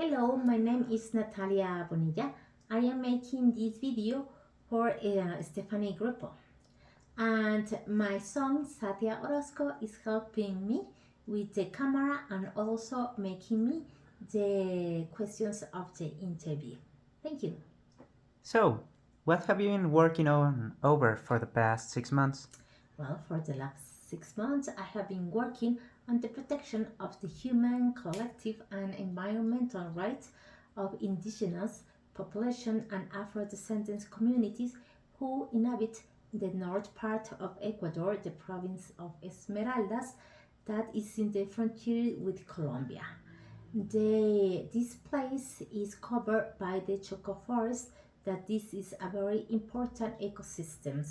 Hello, my name is Natalia Bonilla. I am making this video for Stephany Grapo. And my son Satya Orozco is helping me with the camera and also making me the questions of the interview. Thank you. So, what have you been working on over for the past 6 months? Well, for the last 6 months, I have been working on the protection of the human, collective, and environmental rights of indigenous population and Afro-descendant communities who inhabit the north part of Ecuador, the province of Esmeraldas, that is in the frontier with Colombia. This place is covered by the Choco Forest, that this is a very important ecosystem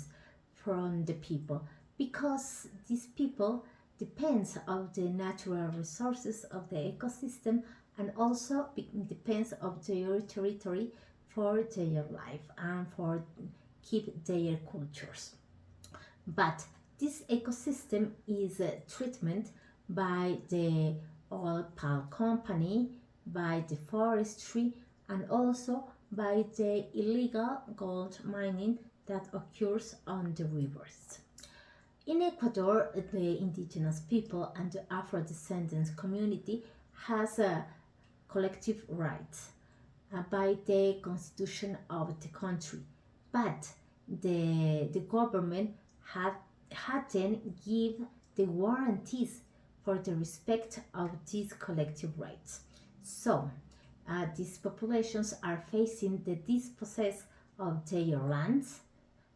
from the people because these people depends of the natural resources of the ecosystem and also depends of their territory for their life and for keep their cultures. But this ecosystem is treatment by the oil palm company, by the forestry, and also by the illegal gold mining that occurs on the rivers. In Ecuador, the indigenous people and the Afro-descendants community has a collective rights by the constitution of the country, but the government had hadn't give the warranties for the respect of these collective rights. So these populations are facing the dispossess of their lands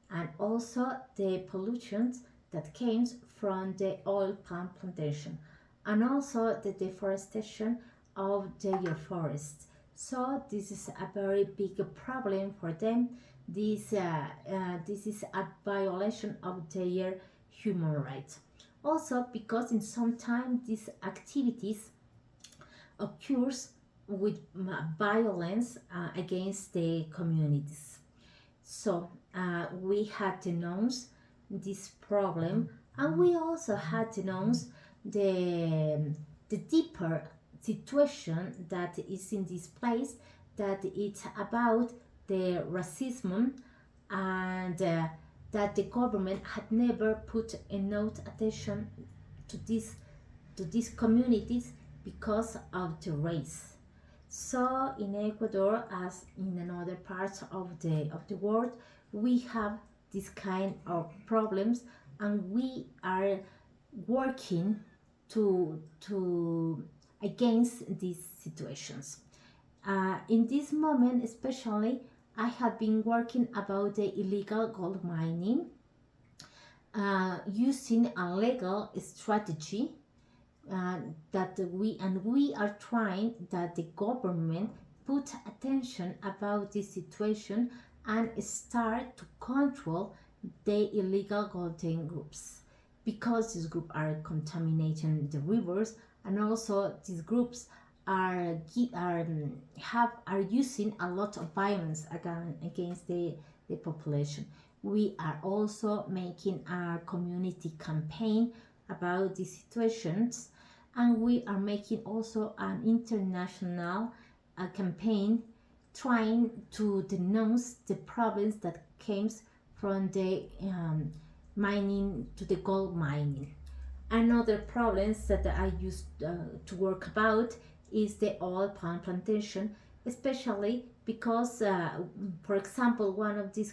and also the pollutions that came from the oil palm plantation and also the deforestation of their forests. So this is a very big problem for them. This is a violation of their human rights. Also, because in some time these activities occurs with violence against the communities. So we had to know this problem, and we also had to know the deeper situation that is in this place, that it's about the racism and that the government had never put enough attention to these communities because of the race. So in Ecuador, as in another parts of the world, we have this kind of problems, and we are working to against these situations. In this moment, especially, I have been working about the illegal gold mining using a legal strategy that we are trying that the government put attention about this situation and start to control the illegal golden groups, because these groups are contaminating the rivers, and also these groups are using a lot of violence against the population. We are also making a community campaign about these situations, and we are making also an international campaign trying to denounce the problems that came from the mining to the gold mining. Another problems that I used to work about is the oil palm plantation, especially because, for example, one of these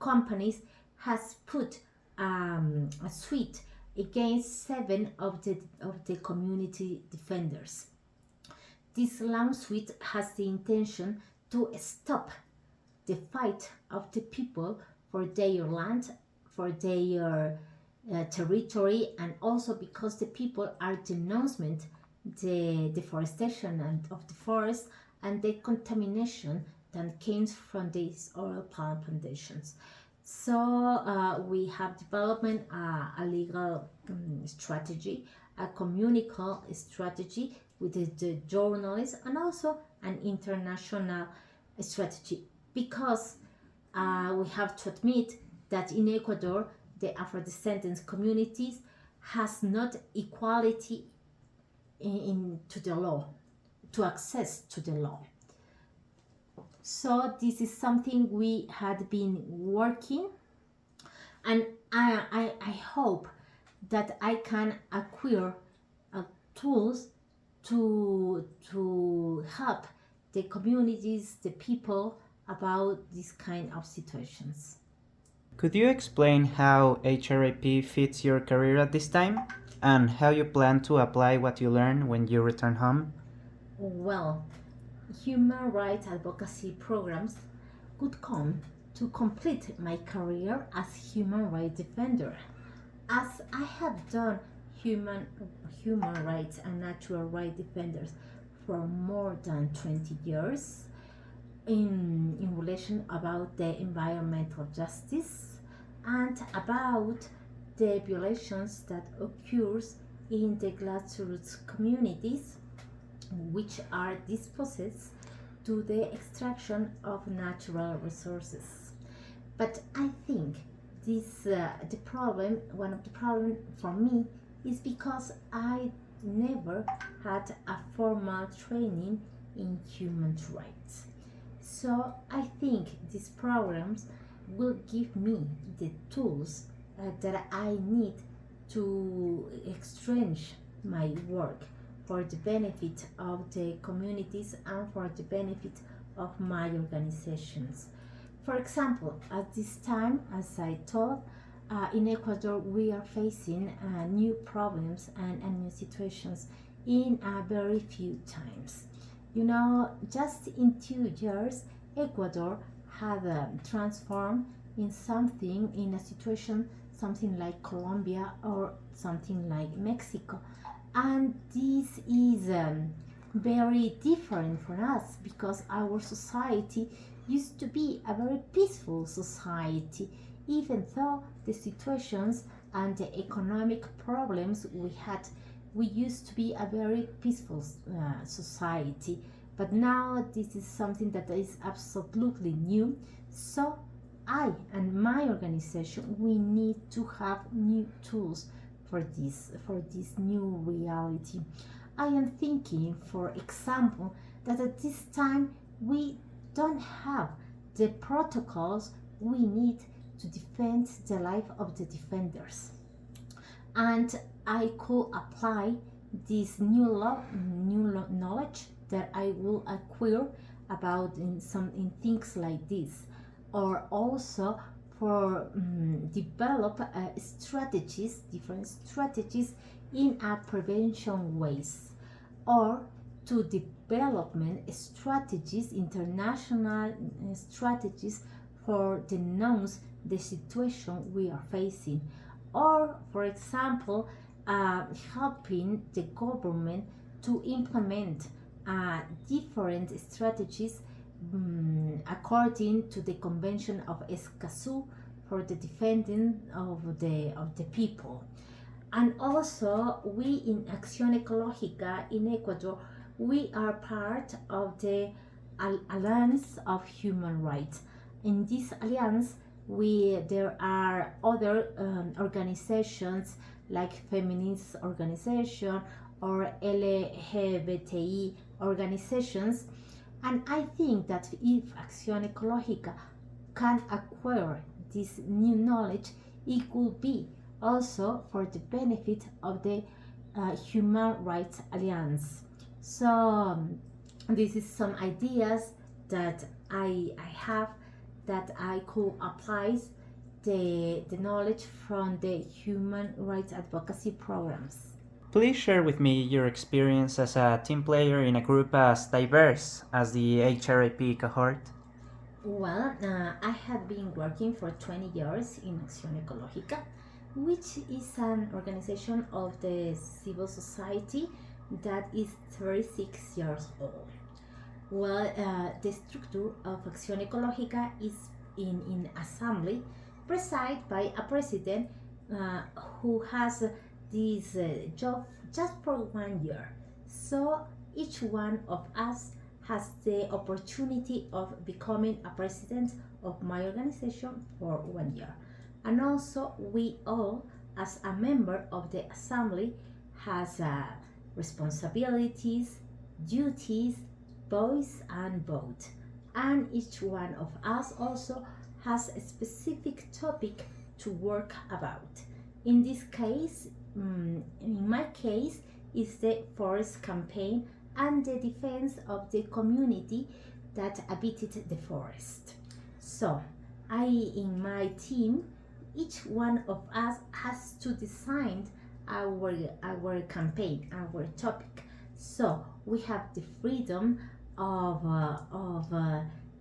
companies has put a suit against seven of the community defenders. This lawsuit has the intention to stop the fight of the people for their land, for their territory, and also because the people are denouncing the deforestation of the forest and the contamination that came from these oil palm plantations. So we have developed a legal strategy, a communal strategy with the journalists, and also an international strategy, because we have to admit that in Ecuador the Afro-descendants communities has not equality to the law. to access to the law. So this is something we had been working, and I hope that I can acquire tools to help the communities, the people about this kind of situations. Could you explain how HRAP fits your career at this time and how you plan to apply what you learn when you return home? Well, human rights advocacy programs could come to complete my career as human rights defender, as I have done human human rights and natural rights defenders for more than 20 years in relation about the environmental justice and about the violations that occurs in the grassroots communities which are disposed to the extraction of natural resources. But I think the problem, one of the problem for me, is because I never had a formal training in human rights. So I think these programs will give me the tools that I need to exchange my work for the benefit of the communities and for the benefit of my organizations. For example, at this time, as I told, in Ecuador we are facing new problems and new situations in a very few times. You know, just in 2 years, Ecuador had transformed in something, in a situation, something like Colombia or something like Mexico. And this is very different for us because our society used to be a very peaceful society, even though the situations and the economic problems we had, we used to be a very peaceful society. But now this is something that is absolutely new. So I and my organization, we need to have new tools for this new reality. I am thinking, for example, that at this time we don't have the protocols we need to defend the life of the defenders. And I could apply this new knowledge that I will acquire about in things like this, or also for develop strategies, different strategies in a prevention ways, or to development strategies, international strategies for denounce the situation we are facing, or for example, helping the government to implement different strategies according to the Convention of Escazú for the defending of the people. And also, we in Acción Ecológica in Ecuador, we are part of the Alliance of Human Rights. In this alliance, there are other organizations like feminist organization or LGBTI organizations, and I think that if Acción Ecológica can acquire this new knowledge, it could be also for the benefit of the Human Rights Alliance. So this is some ideas that I have that I could apply the knowledge from the human rights advocacy programs. Please share with me your experience as a team player in a group as diverse as the HRAP cohort. Well, I have been working for 20 years in Acción Ecológica, which is an organization of the civil society that is 36 years old. Well, the structure of Acción Ecológica is in assembly, presided by a president who has this job just for 1 year. So each one of us has the opportunity of becoming a president of my organization for 1 year. And also we all, as a member of the assembly, has responsibilities, duties, boys and vote. And each one of us also has a specific topic to work about. In this case, in my case, is the forest campaign and the defense of the community that habited the forest. So, in my team, each one of us has to design our campaign, our topic. So we have the freedom of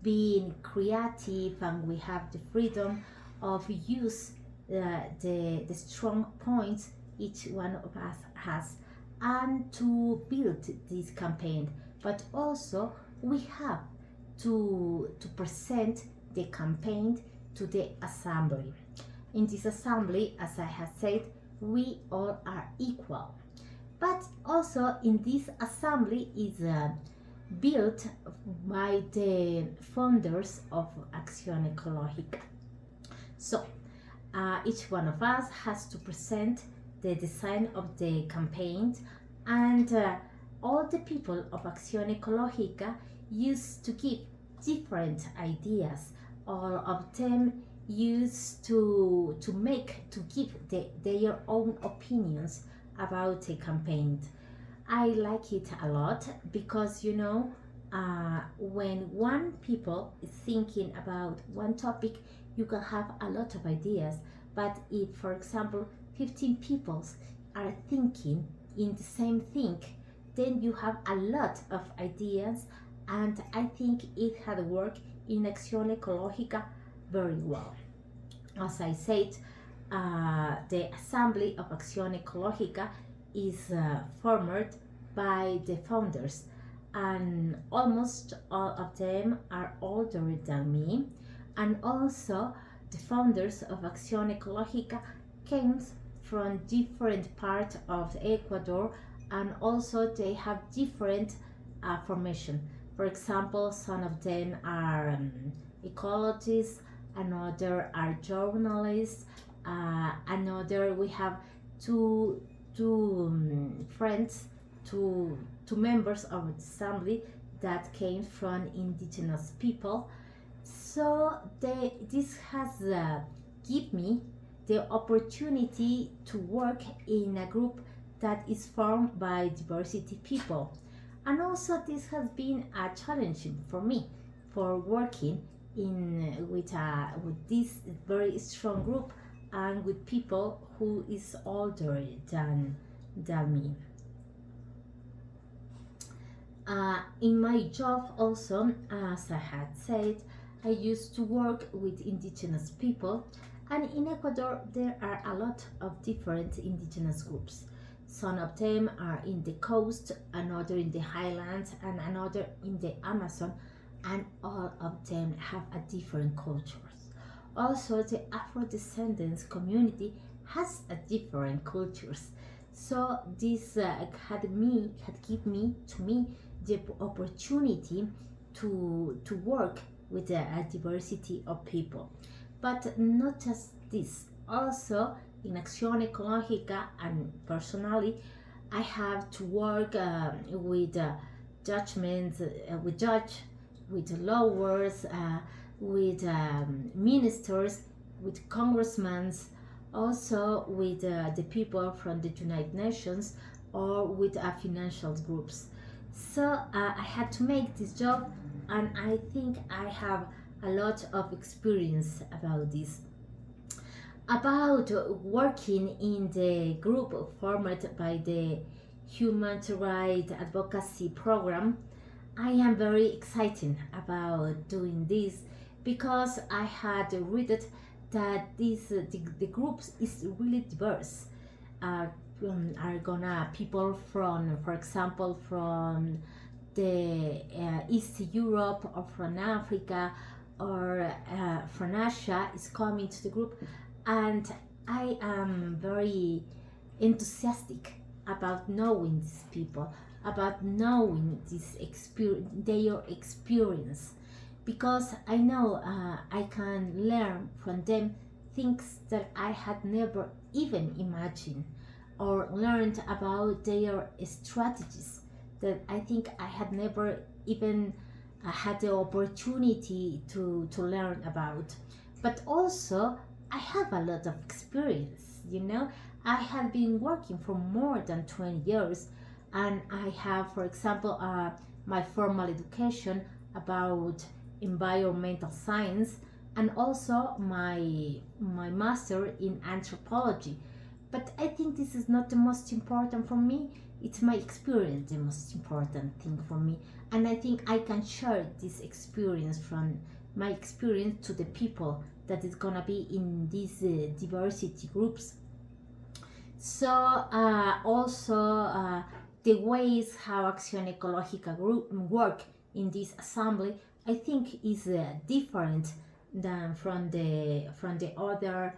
being creative, and we have the freedom of use the strong points each one of us has, and to build this campaign. But also we have to present the campaign to the assembly. In this assembly, as I have said, we all are equal. But also in this assembly is built by the founders of Acción Ecológica. So each one of us has to present the design of the campaign, and all the people of Acción Ecológica used to give different ideas. All of them used to give their own opinions about a campaign. I like it a lot because when one people is thinking about one topic, you can have a lot of ideas. But if, for example, 15 people are thinking in the same thing, then you have a lot of ideas, and I think it had worked in Acción Ecológica very well. As I said, the Assembly of Acción Ecológica is formed by the founders, and almost all of them are older than me. And also the founders of Acción Ecológica came from different parts of Ecuador, and also they have different formation. For example, some of them are ecologists, another are journalists, another we have two friends, two members of the assembly that came from indigenous people. So this has given me the opportunity to work in a group that is formed by diversity people. And also this has been a challenge for me for working with this very strong group and with people who is older than me. In my job also, as I had said, I used to work with indigenous people, and in Ecuador there are a lot of different indigenous groups. Some of them are in the coast, another in the highlands, and another in the Amazon, and all of them have a different cultures. Also, the Afro-descendants community has a different cultures. So this had given me the opportunity to work with a diversity of people. But not just this, also in Acción Ecológica and personally, I have to work with judgments, with lawyers, with ministers, with congressmen, also with the people from the United Nations, or with financial groups. So I had to make this job, and I think I have a lot of experience about this. About working in the group formed by the Human Rights Advocacy Program, I am very excited about doing this because I had read that the groups is really diverse. Are gonna people from, for example, from the East Europe, or from Africa, or from Asia is coming to the group, and I am very enthusiastic about knowing these people, about knowing their experience, because I know I can learn from them things that I had never even imagined, or learned about their strategies that I think I had never even had the opportunity to learn about. But also, I have a lot of experience, you know. I have been working for more than 20 years, and I have, for example, my formal education about environmental science, and also my master in anthropology. But I think this is not the most important for me. It's my experience, the most important thing for me. And I think I can share this experience from my experience to the people that is gonna be in these diversity groups. So also the ways how Action Ecológica group work in this assembly, I think is different than from the other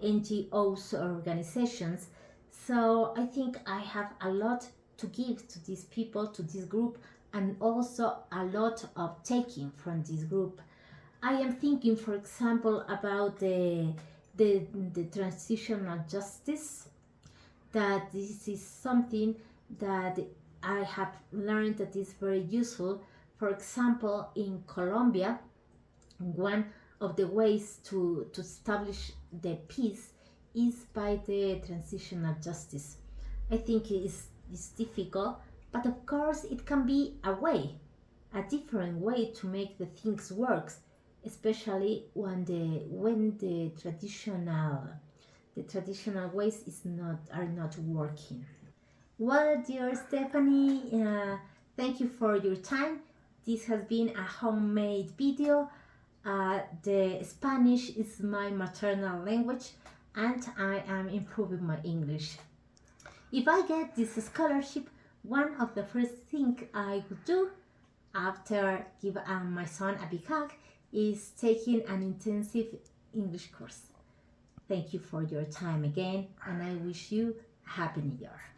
NGOs organizations. So I think I have a lot to give to these people, to this group, and also a lot of taking from this group. I am thinking, for example, about the transitional justice, that this is something that I have learned that is very useful. For example, in Colombia, one of the ways to establish the peace is by the transitional justice. I think it's difficult, but of course it can be a way, a different way to make the things work, especially when the traditional ways is not are not working. Well, dear Stephany, thank you for your time. This has been a homemade video. The Spanish is my maternal language, and I am improving my English. If I get this scholarship, one of the first things I would do after give my son a big hug is taking an intensive English course. Thank you for your time again, and I wish you a happy new year.